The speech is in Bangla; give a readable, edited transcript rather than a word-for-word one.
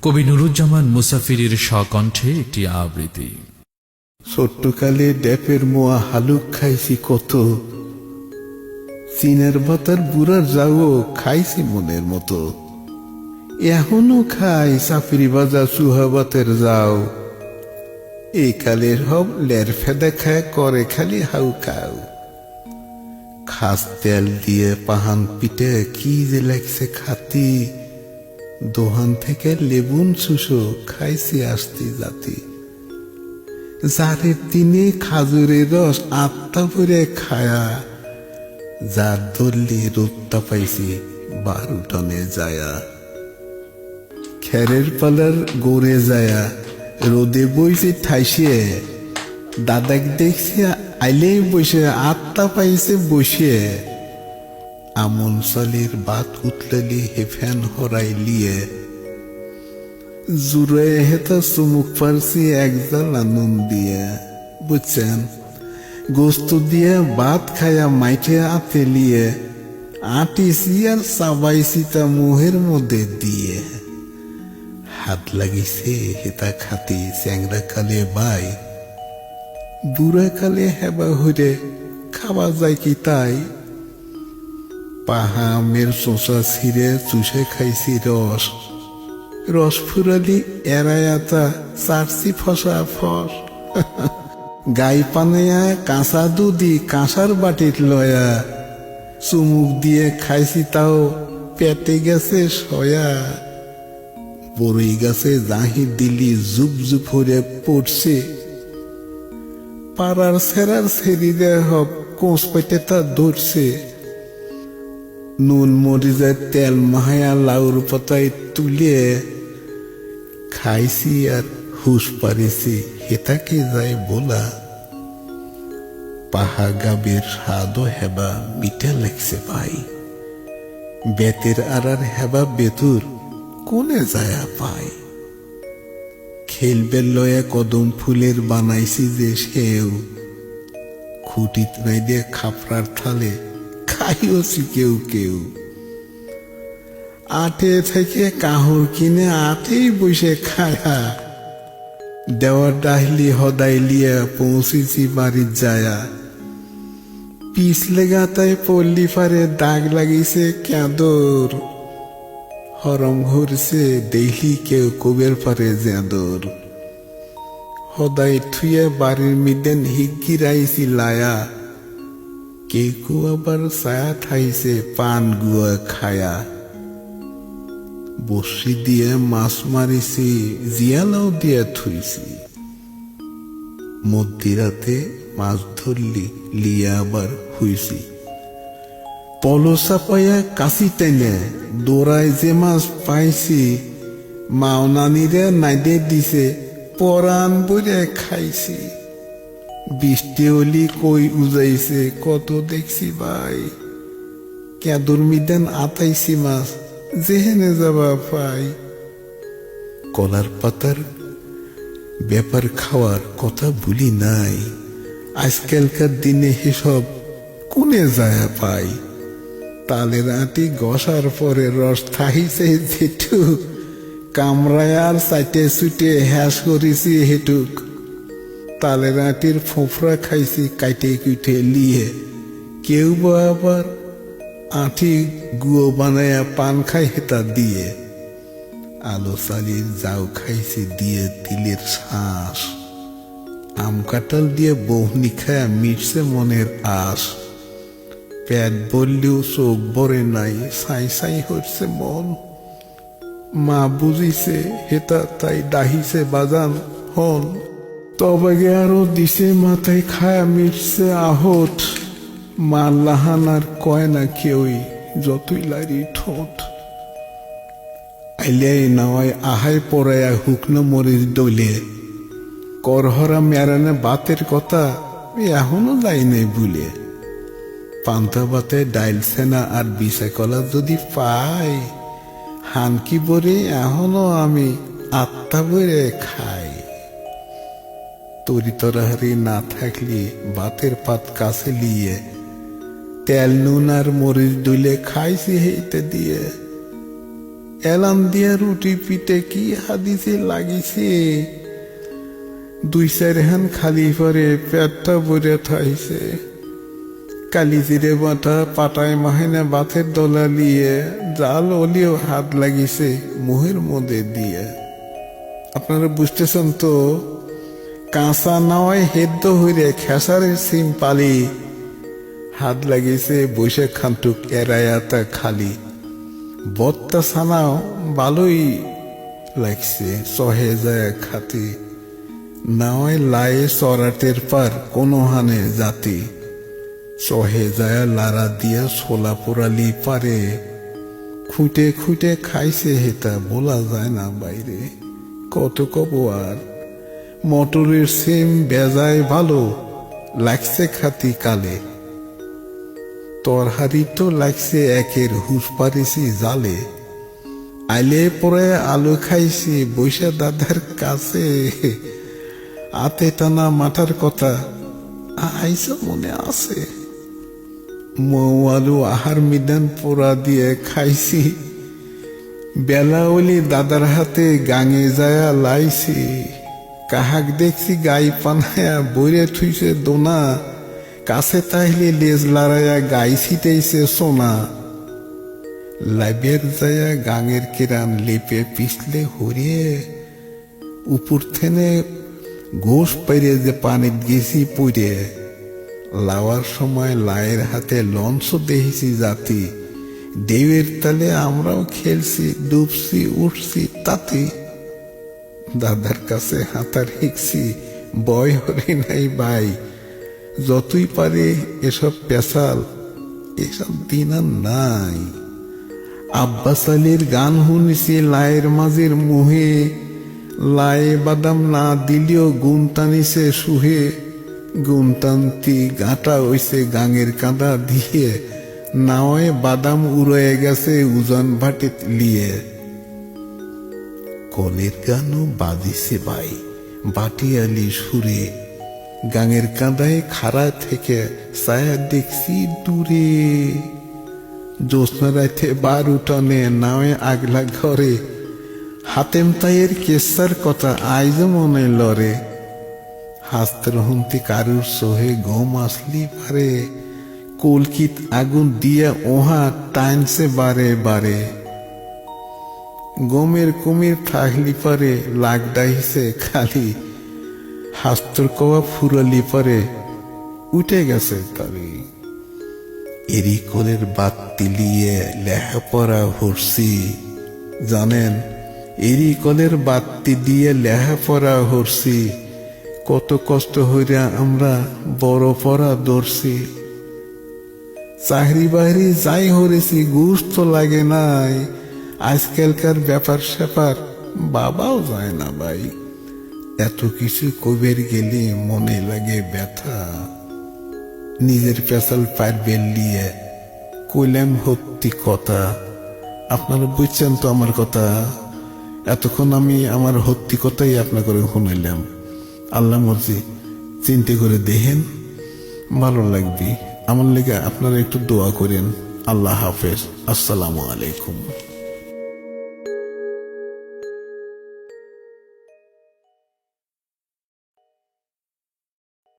কবি নুরুজ্জামান মুসাফিরের স্বকণ্ঠে একটি আবৃত্তি। ছোট্টকালে ড্যাপের মোয়া হালুক খাইছি কত, চীনের ভাতার বুড়ার যাও খাইছি মনের মতো। এখনো খাই চাপড়ি বাজা চুহাবাতের যাও, এই কালের হব লের ফেদা খায় করে খালি হাউ খাও। খাস তেল দিয়ে পাহান পিঠে কি যে লাগছে খাতি, দোহান থেকে লেবুন শুষো খাইছি আসতি জাতি। যারের দিনে খাজুরের রস আত্মা ভরে খায়া, যার দল্লি রোদটা পাইছি 12 টনে যায়া। খেরের পালার গড়ে যায়া রোদে বইছে ঠাইসে, দাদাক দেখছি আইলেই বসে আত্মা পাইছে বসে। আমন সালির বাত উতলালি হে ফ্যান হরাই লিয়ে, জুড়ে হেতা চুমুক পারছি একজাল আনন্দ দিয়ে। বুঝছেন, গোস্ত দিয়ে ভাত খায়া মাইঠে আতে লিয়ে, আটিছি আর চাবাইছি তা মুহের মধ্যে দিয়ে। হাত লাগিছে হেতা খাতি চ্যাংরা কালে বাই, বুড়া কালে হেবা হইরে খাওয়া যায় কি তাই। পাহা আমের চোঁচা ছিঁড়ে চুষে খাইছি রস, রস ফুরালি এরায়াতা চারছি ফসা ফস। গাই পানেয়া কাঁচা দুধি কাঁসার বাটির লয়া, চুমুক দিয়ে খাইছি তাও পেটে গেছে সয়া। বড়ই গাছে জাহি দিলি জুপ জুপ হরে পড়ছে, পাড়ার সেরার সেরিরে হব কোষ পেটে তা ধরছে। নুন মরিচের তেল মাহায়া লাউর পাতায় তুলে খাইছি আর হুশ পারিছি হেতাকে যায় বলা। পাহা গাবের স্বাদও হেবা মিঠা লাগছে ভাই, বেতের আড়ার হেবা বেতুর কোনে যায়া পাই। খেলবে লয়া কদম ফুলের বানাইছি যে সেও, খুঁটিত নাই দিয়ে খাপড়ার থালে খাইওছি কেউ কেউ। আটে থেকে কাহুর কিনে আটেই বসে খায়া, দেওয়ার ডাহলি হদাই লিয়া পৌঁছেছি বাড়ির যায়া। পিছলে গাতায় পল্লি পারে দাগ লাগিছে কেঁদর, হরম ঘুরছে দেখলি কেউ কবের পারে জেঁদর। হদাই থুয়ে বাড়ির মিদেন হিগিরাইছি লায়া, কেউ আবার ছায়া থাইছে পান গুয়া খায়া। বসি দিয়ে মাছ মারিছি জিয়ালাও দিয়ে থুইছি, মধ্যরাতে মাছ ধরলি লিয়া আবার হুইছি। পলো চাপাইয়া কাশি টেনে দৌড়ায় যে মাছ পাইছি, মাও নানিরে নাইদে দিছে পরাণ বইরে খাইছি। বৃষ্টি হলি কই উজাইছে কত দেখছি ভাই, কেদুর মিদেন আতাইছি মাছ যেহেনে যাবা পাই। কলার পাতার ব্যাপার খাওয়ার কথা ভুলি নাই, আজকালকার দিনে হিসব কোনে যায় পাই। তালের আটি গসার পরে রস থাইছে যেটু, কামড়ায় আর চাইটে চুটে হ্যাস করিছি হেটুক। তালের আটির ফোফরা খাইছি কাইটে কুইটে লিয়ে, কেউ বা আবার আঠি গুয়ো বানায়া পান খাই হেতা দিয়ে। আলো চালির যাও খাইছি দিয়ে তিলের শ্বাস, আম কাঁঠাল দিয়ে বহনি খায়া মিটছে মনের আশ। পেট বললেও চোখ ভরে নাই, সাই সাই হচ্ছে মন। মা বুঝিছে হেতা তাই ডাহিছে বাজান হন, তবে আরো দিছে মাথায় খায়া মিটছে আহত। মার লাহান আর কয় না কেউই যতই লারি ঠোঁট। আইলিয়াই নাওয়ায় আহাই পড়াইয়া হুকনো মরিচ ডলে, করহরা মেরানে বাতের কথা এখনো যাই নাই ভুলে। পান্তা ভাতে ডাইল সেনা আর বিষা কলা যদি পাই, হানকি বরে এখনো আমি আত্মা বরে খাই। তরি তরহারি না থাকলে ভাতের পাত কাছে লিয়ে, তেল নুন আর মরিচ ডুলে খাইছি হেইতে দিয়ে। এলান দিয়া রুটি পিঠে কি হাদিসে লাগিছে, 2-4 হান খালি পরে পেটটা ভরে থাইছে। কালিজিরে বাটা পাটায় মাহিনা বাতের দলা লিয়ে জাল অলিও হাত লাগিছে মুহের মধ্যে দিয়ে। আপনারা বুঝতেছেন তো, কাঁচা নাওয়ায় হেদ্দ হইরে খেসারের সিম পালি হাত লাগিছে বৈশাখ খান্টুক এরায়াতা খালি। বত্তা ছানাও ভালোই লাগছে সহে যায় খাতি, নাওয়ায় লায়ে চরাটের পার কোনো হানে জাতি। সহে যায় লারা দিয়া ছোলা পোড়ালি পারে, খুঁটে খুঁটে খাইছে হেতা বলা যায় না বাইরে। কত কব আর, মটরের সিম বেজায় ভালো লাগছে খাতি কালে, তরহারি তো লাগছে একের হুস পারিছি জালে। আইলে পরে আলু খাইছি বৈশা দাদার কাছে, আতে টানা মাথার কথা আইস মনে আছে। মৌ আলু আহার মিদান পোড়া দিয়ে খাইছি, বেলা ওলি দাদার হাতে গাঙে যায়া লাইছি। কাহাক দেখছি গাই পানায়া বইরে থুইছে দোনা, কাছে তাইলে লেজ লড়াইয়া গাই ছিটাইছে সোনা। লাইবের যায়া গাঙের কিরান লেপে পিছলে হরিয়ে, উপর থেনে ঘোষ পাইরে যে পানিত গেছি পুড়ে। লাওয়ার সময় লায়ের হাতে লঞ্চ দেখেছি জাতি, দেবের তালে আমরাও খেলছি ডুবছি উঠছি তাতে। দাদার কাছে হাতার হিকছি বয় হরে নাই ভাই, যতই পারে এসব পেশাল এসব দিন আর নাই। আব্বাস আলীর গান শুনেছি লায়ের মাঝের মুহে, লায়ে বাদাম না দিলেও গুণ টানিছে সুহে। গুণ টানতি গাঁটা হইছে গাঙের কাঁদা দিয়ে, নাওয়ে বাদাম উড়ে গেছে উজান ভাটিত লিয়ে। কলের গানও বাজিছে ভাই বাটিয়ালি সুরে, গাঙের কাঁদায় খাড়া থেকে ছায়া দেখছি দূরে। জ্যোৎস্না রাইতে বার উঠানে নাওয়ে আগলা ঘরে, হাতেম তাইয়ের কেসার কথা আইজ মনে লড়ে। হাস্তের হন্তি কারুর সোহে গম আসলি পারে, কলকিত আগুন দিয়া ওহা টাইনছে বারে বারে। গমের কুমির থাকলি পারে লাগ ডাইছে খালি, হাস্তর কওয়া ফুরালি পারে উঠে গেছে তালি। এরি কোলের বাতি লিয়ে লেহাপড়া হরছি, জানেন এরি কলের বাতি দিয়ে লেহাপড়া হরছি। কত কষ্ট হইরা আমরা বড় পড়া দর্শি। চাকরি বাকরি যাই হরেছি ঘুষ তো লাগে নাই, আজকালকার ব্যাপার স্যাপার বাবাও যায় না ভাই। এত কিছু কবের গেলে মনে লাগে ব্যথা, নিজের পেশাল পারবে লিয়ে কইলাম সত্যি কথা। আপনারা বুঝছেন তো আমার কথা? এতক্ষণ আমি আমার সত্যি কথাই আপনাকে শুনাইলাম। আল্লাহ মর্জি চিন্তা করে দেখেন, ভালো লাগবে। আমার লেগে আপনারা একটু দোয়া করেন। আল্লাহ হাফেজ, আসসালামু আলাইকুম।